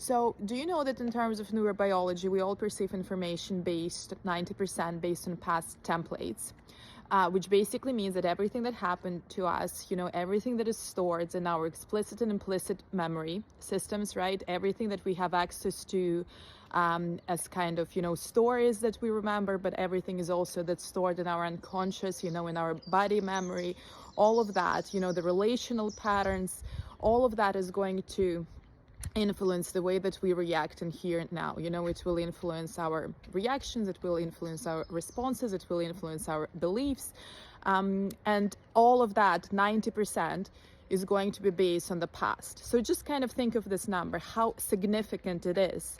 So, do you know that in terms of neurobiology, we all perceive information based 90% based on past templates, which basically means that everything that happened to us, everything that is stored in our explicit and implicit memory systems, right? Everything that we have access to as kind of, stories that we remember, but everything is also that's stored in our unconscious, in our body memory, all of that, the relational patterns, all of that is going to influence the way that we react in here and now. It will influence our reactions, it will influence our responses, it will influence our beliefs, and all of that 90% is going to be based on the past. So just kind of think of this number, how significant it is,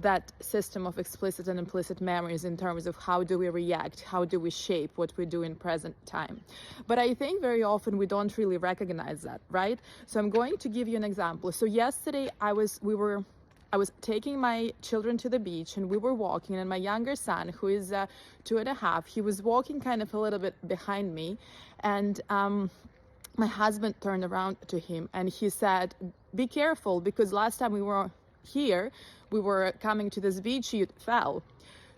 that system of explicit and implicit memories, in terms of how do we react, how do we shape what we do in present time. But I think very often we don't really recognize that, right? So I'm going to give you an example. So yesterday I was taking my children to the beach, and we were walking, and my younger son, who is 2.5, he was walking kind of a little bit behind me, and my husband turned around to him and he said, "Be careful, because last time we were here, we were coming to this beach, you fell."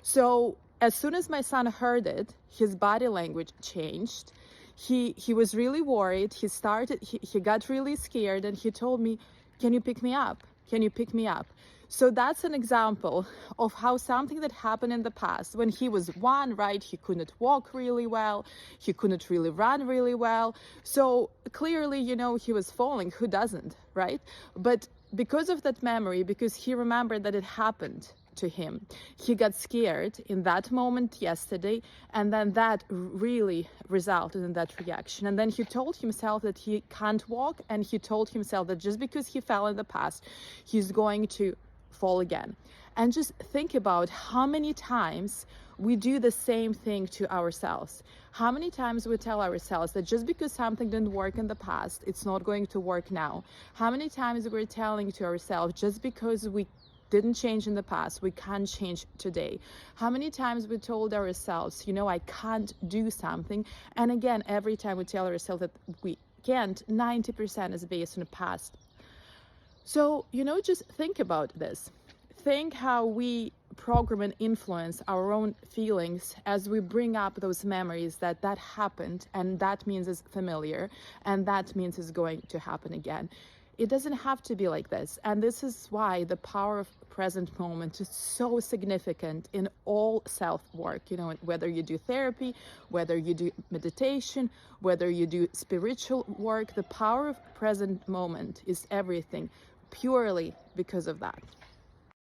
So as soon as my son heard it, his body language changed. He was really worried. He got really scared, and he told me, "Can you pick me up? Can you pick me up?" So that's an example of how something that happened in the past, when he was one, right, he couldn't walk really well, he couldn't really run really well. So clearly, he was falling. Who doesn't, right? But because of that memory, because he remembered that it happened to him, he got scared in that moment yesterday, and then that really resulted in that reaction. And then he told himself that he can't walk, and he told himself that just because he fell in the past, he's going to fall again. And just think about how many times we do the same thing to ourselves. How many times we tell ourselves that just because something didn't work in the past, it's not going to work now. How many times we're telling to ourselves, just because we didn't change in the past, we can't change today. How many times we told ourselves, I can't do something. And again, every time we tell ourselves that we can't, 90% is based on the past. So, just think about this. Think how we program and influence our own feelings as we bring up those memories that happened, and that means it's familiar, and that means it's going to happen again. It doesn't have to be like this. And this is why the power of present moment is so significant in all self-work, whether you do therapy, whether you do meditation, whether you do spiritual work, the power of present moment is everything, purely because of that.